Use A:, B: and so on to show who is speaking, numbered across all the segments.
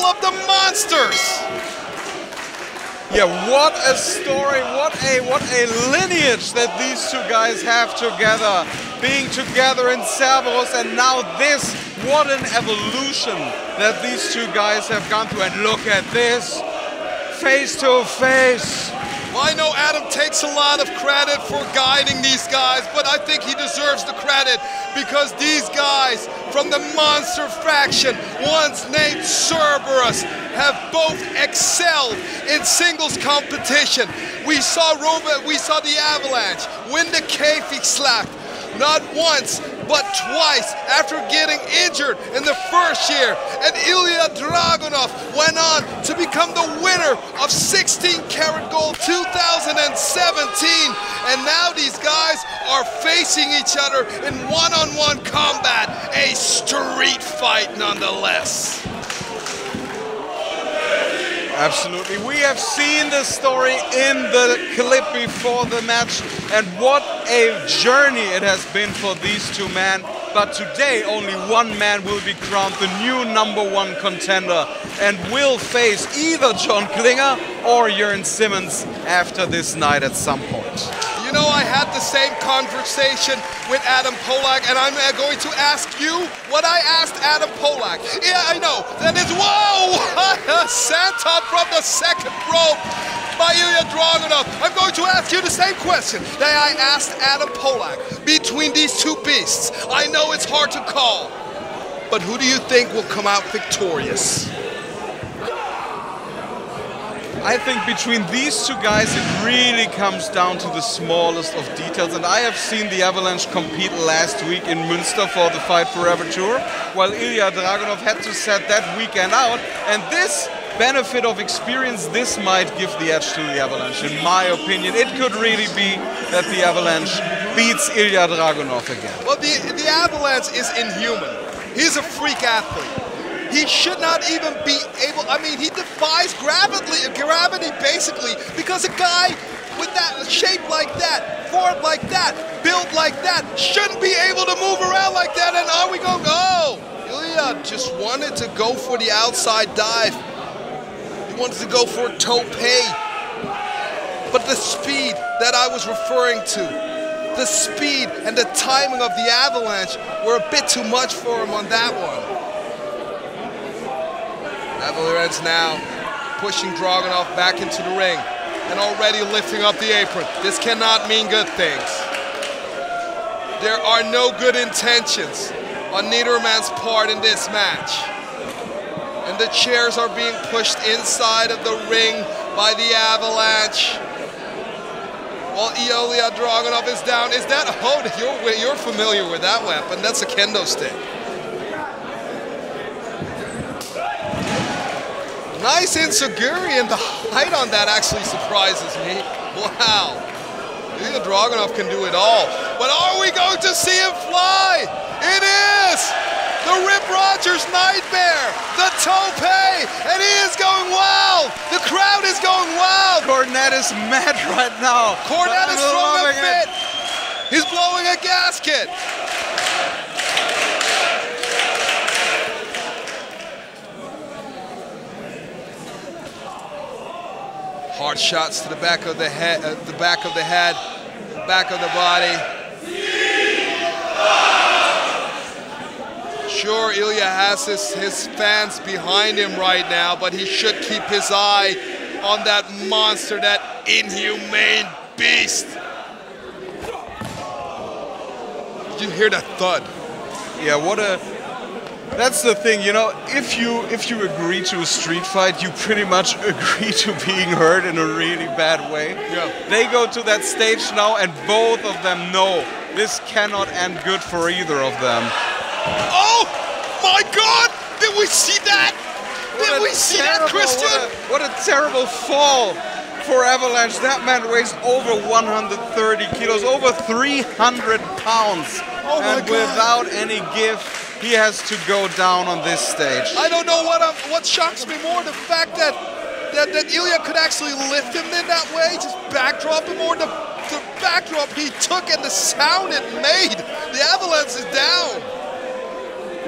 A: battle of the monsters.
B: Yeah, what a story, what a lineage that these two guys have together, being together in Cerberus, and now this, what an evolution that these two guys have gone through. And look at this, face to face.
A: Well, I know Adam takes a lot of credit for guiding these guys, but I think he deserves the credit because these guys from the monster faction, once named Cerberus, have both excelled in singles competition. We saw the Avalanche win the Käfigschlacht, not once, but twice after getting injured in the first year. And Ilja Dragunov went on to become the winner of 16 Karat Gold 2017. And now these guys are facing each other in one-on-one combat, a street fight nonetheless.
B: Absolutely. We have seen the story in the clip before the match, and what a journey it has been for these two men. But today only one man will be crowned the new #1 contender and will face either John Klinger or Jörn Simmons after this night at some point.
A: You know, I had the same conversation with Adam Polak, and I'm going to ask you what I asked Adam Polak. Yeah, I know, that is, whoa, what a senton from the second rope by Ilja Dragunov. I'm going to ask you the same question that I asked Adam Polak. Between these two beasts, I know it's hard to call, but who do you think will come out victorious?
B: I think between these two guys it really comes down to the smallest of details, and I have seen the Avalanche compete last week in Münster for the Fight Forever Tour, while Ilja Dragunov had to set that weekend out, and this benefit of experience, this might give the edge to the Avalanche. In my opinion, it could really be that the Avalanche beats Ilja Dragunov again.
A: Well, the Avalanche is inhuman. He's a freak athlete. He should not even be able, I mean, he defies gravity basically, because a guy with that shape like that, form like that, build like that, shouldn't be able to move around like that. And are we going, oh, Ilja just wanted to go for the outside dive. He wanted to go for a tope. But the speed that I was referring to, the speed and the timing of the Avalanche were a bit too much for him on that one. Avalanche now pushing Dragunov back into the ring and already lifting up the apron. This cannot mean good things. There are no good intentions on neither man's part in this match. And the chairs are being pushed inside of the ring by the Avalanche. While Ilja Dragunov is down. Is that, oh, you're familiar with that weapon. That's a kendo stick. Nice enziguri, and the height on that actually surprises me. Wow. Ilja Dragunov can do it all. But are we going to see him fly? It is! The Rip Rogers nightmare! The tope! And he is going wild! The crowd is going wild!
B: Cornette is mad right now.
A: Cornette is throwing a fit! He's blowing a gasket! Hard shots to the back of the head, the back of the head, back of the body. Sure, Ilja has his fans behind him right now, but he should keep his eye on that monster, that inhumane beast. Did you hear that thud?
B: Yeah, what a... That's the thing, you know, if you agree to a street fight, you pretty much agree to being hurt in a really bad way.
A: Yeah.
B: They go to that stage now, and both of them know this cannot end good for either of them.
A: Oh my God! Did we see that? Did we see that, Christian?
B: What a terrible fall for Avalanche. That man weighs over 130 kilos, over 300 pounds.
A: Oh my
B: and
A: God.
B: Without any give, he has to go down on this stage.
A: I don't know what shocks me more, the fact that Ilja could actually lift him in that way, just backdrop him, or the backdrop he took and the sound it made. The Avalanche is down.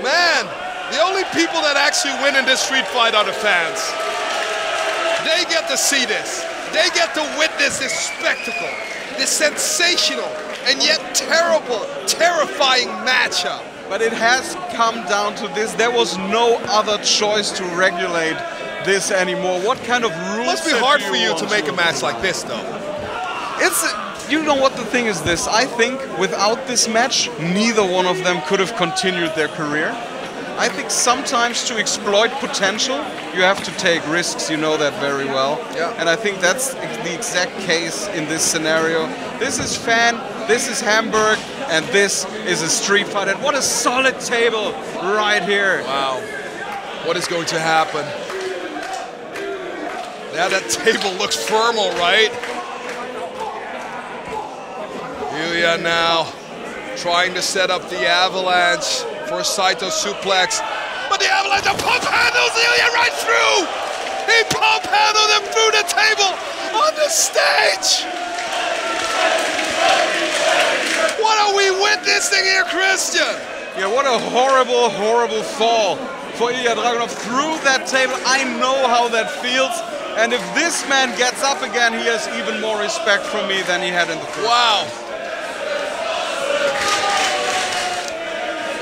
A: Man, The only people that actually win in this street fight are the fans. They get to see this. They get to witness this spectacle, this sensational and yet terrible, terrifying matchup.
B: But it has come down to this. There was no other choice to regulate this anymore. What kind of rules?
A: Must be hard for you to make a match like this, though.
B: You know what the thing is this? I think without this match, neither one of them could have continued their career. I think sometimes to exploit potential, you have to take risks, you know that very well.
A: Yeah.
B: And I think that's the exact case in this scenario. This is Fan, this is Hamburg, and this is a street fight. And what a solid table right here.
A: Wow. What is going to happen? Yeah, that table looks firm, all right. Ilja now trying to set up the Avalanche for a Saito suplex. But the Avalanche pump handles Ilja right through! He pump handled him through the table on the stage! What are we witnessing here, Christian?
B: Yeah, what a horrible, horrible fall for Ilja Dragunov through that table. I know how that feels. And if this man gets up again, he has even more respect from me than he had in the first.
A: Wow.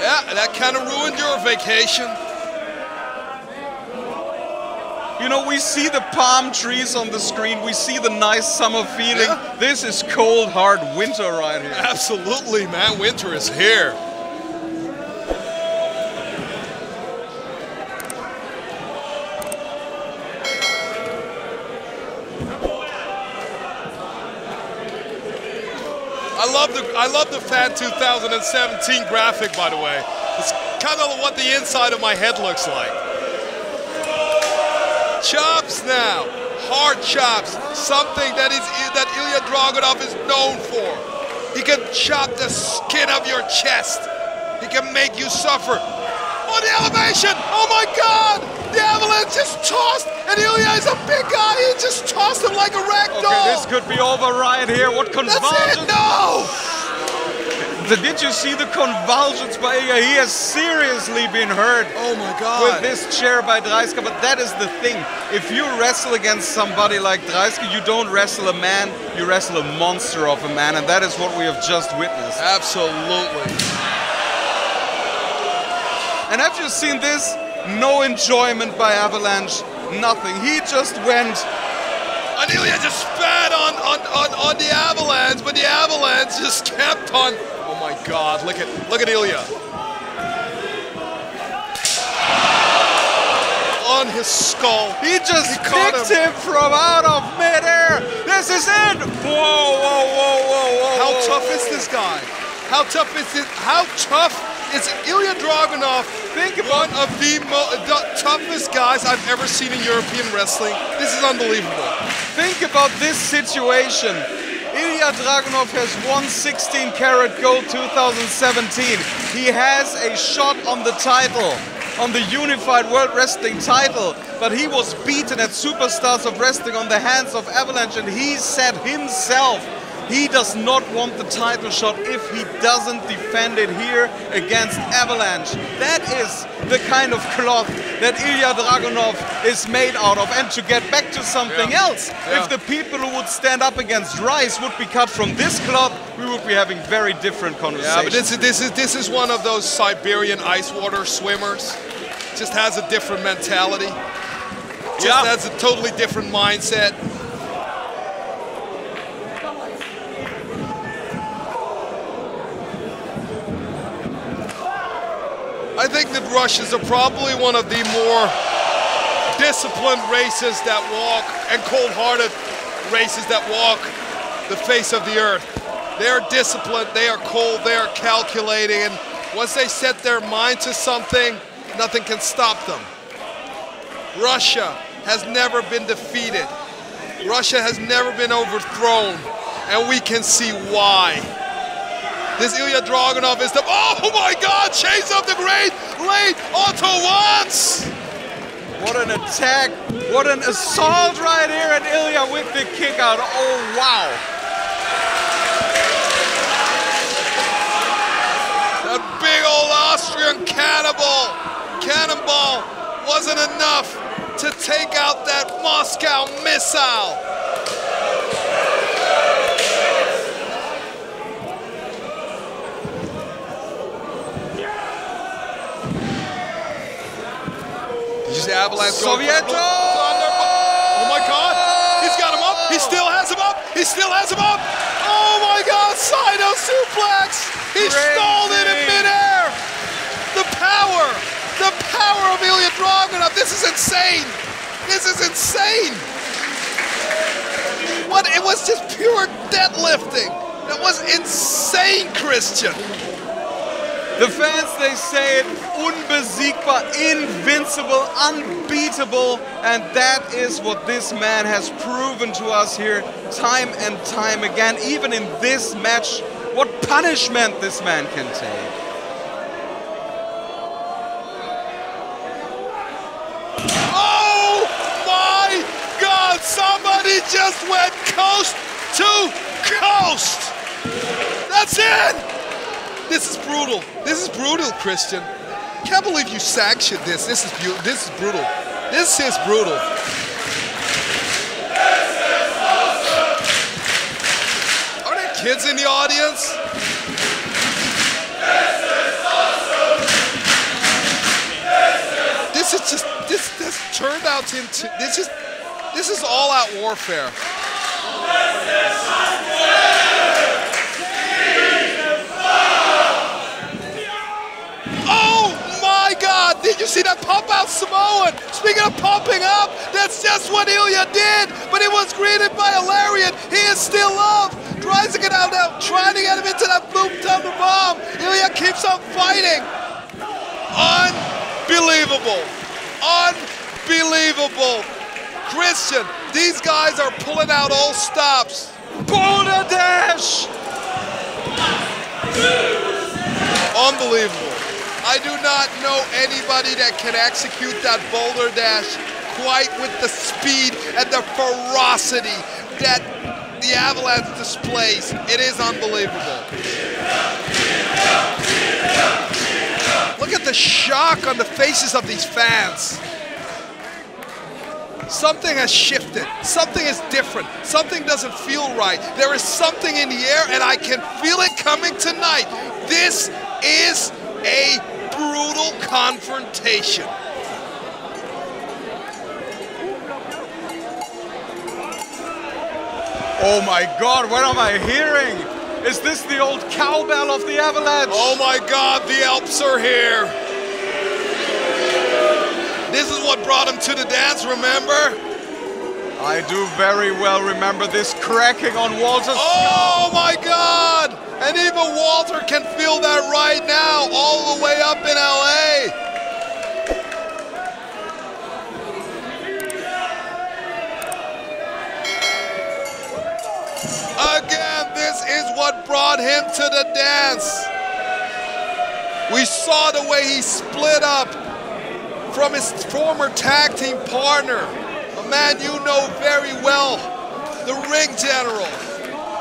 A: Yeah, that kind of ruined your vacation.
B: You know, we see the palm trees on the screen. We see the nice summer feeling.
A: Yeah.
B: This is cold, hard winter right here.
A: Absolutely, man. Winter is here. I love the Fan 2017 graphic, by the way. It's kind of what the inside of my head looks like. Chops now, hard chops, something that Ilja Dragunov is known for. He can chop the skin of your chest. He can make you suffer. Oh, the elevation! Oh my God! The Avalanche just tossed, and Ilja is a big guy. He just tossed him like a rag doll.
B: Okay, this could be over right here. What convulsions?
A: That's it! No!
B: Did you see the convulsions by Ilja? He has seriously been hurt.
A: Oh my God!
B: With this chair by Dreissker. But that is the thing. If you wrestle against somebody like Dreissker, you don't wrestle a man. You wrestle a monster of a man, and that is what we have just witnessed.
A: Absolutely.
B: And have you seen this? No enjoyment by Avalanche, nothing. He just went.
A: And Ilja just spat on the Avalanche, but the Avalanche just kept on. Oh my God! Look at Ilja. On his skull.
B: He just picked him from out of midair. This is it. Whoa, whoa, whoa, whoa, whoa.
A: How tough is this guy? How tough is this? How tough is Ilja Dragunov?
B: Think about
A: one of the toughest guys I've ever seen in European wrestling. This is unbelievable.
B: Think about this situation. Ilja Dragunov has won 16 karat gold 2017. He has a shot on the title, on the Unified World Wrestling title, but he was beaten at Superstars of Wrestling on the hands of Avalanche, and he said himself he does not want the title shot if he doesn't defend it here against Avalanche. That is the kind of cloth that Ilja Dragunov is made out of. And to get back to something else, if the people who would stand up against Rice would be cut from this cloth, we would be having very different conversations.
A: Yeah, but this is one of those Siberian ice water swimmers. Just has a different mentality. Just has a totally different mindset. I think that Russians are probably one of the more disciplined races that walk, and cold-hearted races that walk the face of the earth. They are disciplined, they are cold, they are calculating, and once they set their mind to something, nothing can stop them. Russia has never been defeated. Russia has never been overthrown, and we can see why. This Ilja Dragunov is the, oh my God, chase up the great late Otto Watts!
B: What an attack, what an assault right here at Ilja with the kick out, oh wow.
A: That big old Austrian cannibal cannonball wasn't enough to take out that Moscow missile. Did you see Avalanche?
B: Soviet!
A: Oh my God! He's got him up. He still has him up. He still has him up. Oh my God! Sino suplex. He stalled it in midair. The power of Ilja Dragunov. This is insane. This is insane. What? It was just pure deadlifting. That was insane, Christian.
B: The fans, they say it, unbesiegbar, invincible, unbeatable, and that is what this man has proven to us here time and time again. Even in this match, what punishment this man can take.
A: Oh my God, somebody just went coast to coast. That's it. This is brutal. This is brutal, Christian. Can't believe you sanctioned this. This is brutal. This is brutal. Are there kids in the audience? This is just this turned out into this is all out warfare. God, did you see that pump out Samoan? Speaking of pumping up, that's just what Ilja did, but it was greeted by a lariat. He is still up. Dreissker out now, trying to get him into that boom thunder bomb. Ilja keeps on fighting. Unbelievable. Unbelievable. Christian, these guys are pulling out all stops.
B: Boulder dash!
A: Unbelievable. I do not know anybody that can execute that boulder dash quite with the speed and the ferocity that the Avalanche displays. It is unbelievable. Look at the shock on the faces of these fans. Something has shifted. Something is different. Something doesn't feel right. There is something in the air, and I can feel it coming tonight. This is a brutal confrontation.
B: Oh my God, what am I hearing? Is this the old cowbell of the Avalanche?
A: Oh my God, the Alps are here. This is what brought him to the dance, remember?
B: I do very well remember this cracking on Walter's
A: Oh my God! And even Walter can feel that right now, all the way up in LA. Again, this is what brought him to the dance. We saw the way he split up from his former tag team partner, a man you know very well, the ring general.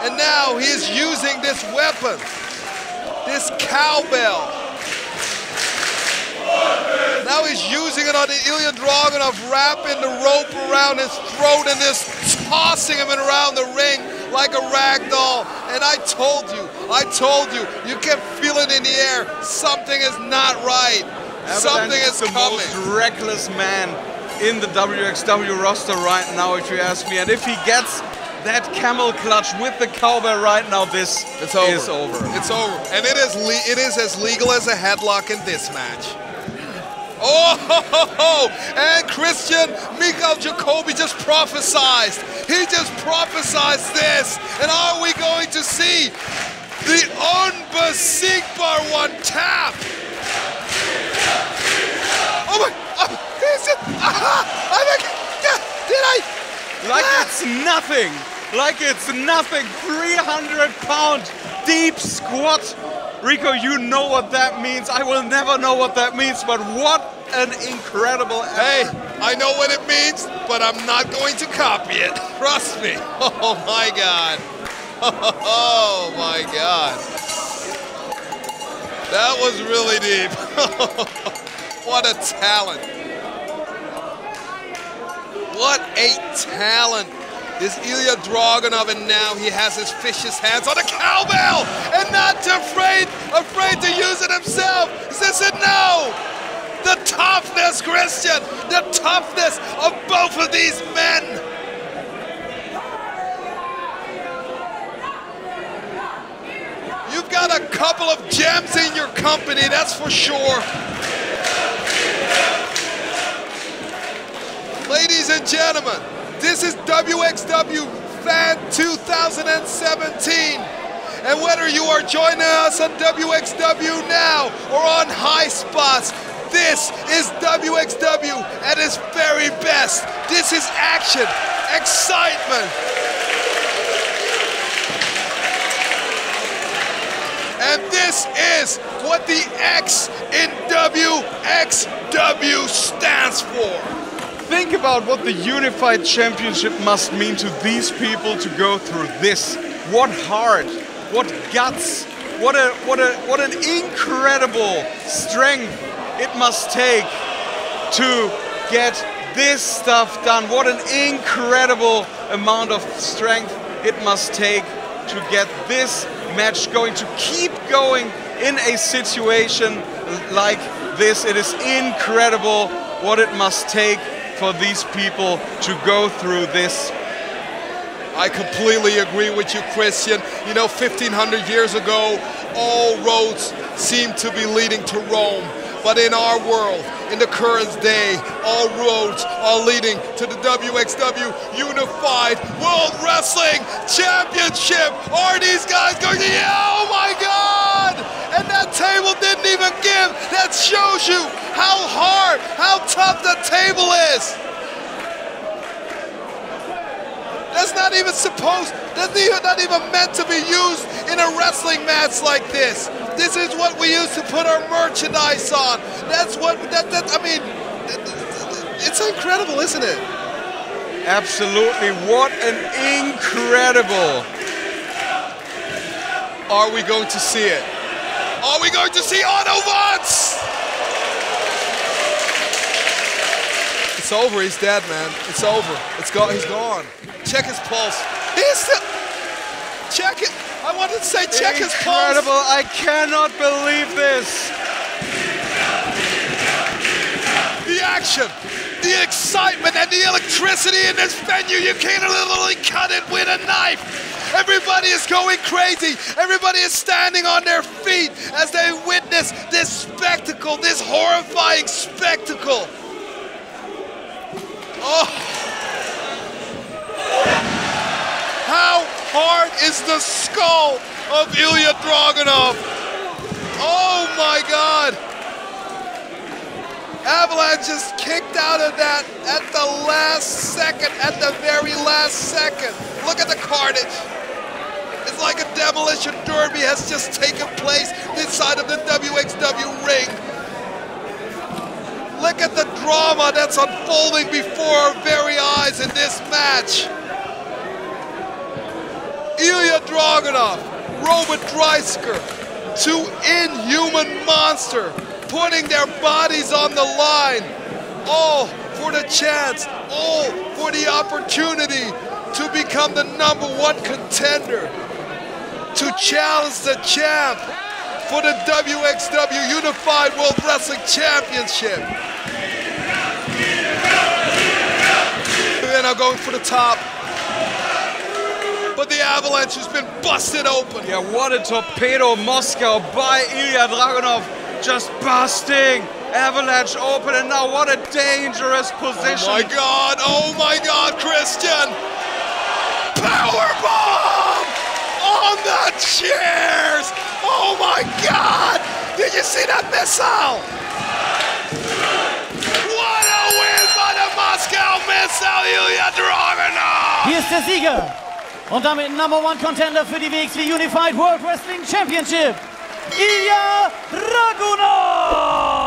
A: And now he is using this weapon, this cowbell. Now he's using it on the Ilja Dragunov, wrapping the rope around his throat and just tossing him around the ring like a rag doll. And I told you, you can feel it in the air. Something is not right. Something is
B: the
A: coming.
B: most reckless man in the wXw roster right now, if you ask me. And if he gets that camel clutch with the cowbell right now, this is over.
A: It's over. And it is as legal as a headlock in this match. Oh, and Christian Mikhail Jacoby just prophesied. He just prophesied this. And are we going to see the unbesiegbar one tap? Oh my, is it? Did I?
B: Like it's nothing. Like it's nothing. 300-pound deep squat. Rico, you know what that means. I will never know what that means, but what an incredible effort.
A: Hey, I know what it means, but I'm not going to copy it. Trust me. Oh my God. Oh my God. That was really deep. What a talent. What a talent is Ilja Dragunov, and now he has his vicious hands on a cowbell and not afraid to use it himself. He says, no. The toughness, Christian, the toughness of both of these men. You've got a couple of gems in your company, that's for sure. Ladies and gentlemen, this is wXw Fan 2017. And whether you are joining us on wXw now or on High Spots, this is wXw at its very best. This is action, excitement. And this is what the X in wXw stands for.
B: Think about what the Unified Championship must mean to these people to go through this. What heart, what guts, what an incredible strength it must take to get this stuff done. What an incredible amount of strength it must take to get this match going, to keep going in a situation like this. It is incredible what it must take for these people to go through this.
A: I completely agree with you, Christian. You know, 1,500 years ago, all roads seemed to be leading to Rome. But in our world, in the current day, all roads are leading to the wXw Unified World Wrestling Championship. Are these guys going to, oh my God! And that table didn't even give. That shows you how hard, how tough the table is. That's not even not even meant to be used in a wrestling match like this. This is what we use to put our merchandise on. That's what, I mean, it's incredible, isn't it?
B: Absolutely, what an incredible.
A: Are we going to see it? Are we going to see Autobots? It's over, he's dead, man. It's over, it's gone, he's gone. Check his pulse. He's still, check it. I wanted to say check his pulse.
B: Incredible, I cannot believe this.
A: The action, the excitement, and the electricity in this venue, you can't literally cut it with a knife. Everybody is going crazy. Everybody is standing on their feet as they witness this spectacle, this horrifying spectacle. Oh. How hard is the skull of Ilja Dragunov? Oh my God. Avalanche just kicked out of that at the last second, at the very last second. Look at the carnage. It's like a demolition derby has just taken place inside of the wXw ring. Look at the drama that's unfolding before our very eyes in this match. Ilja Dragunov, Robert Dreissker, two inhuman monsters, putting their bodies on the line, all for the chance, all for the opportunity to become the #1 contender, to challenge the champ for the wXw Unified World Wrestling Championship. They're now going for the top. But the Avalanche has been busted open.
B: Yeah, what a torpedo Moscow by Ilja Dragunov, just busting Avalanche open, and now what a dangerous position.
A: Oh my God, Christian! Powerbomb on the chairs! Oh my God! Did you see that missile? What a win by the Moscow Missile, Ilja Dragunov!
C: Hier ist der Sieger und damit #1 Contender für die wXw Unified World Wrestling Championship, Ilja Dragunov!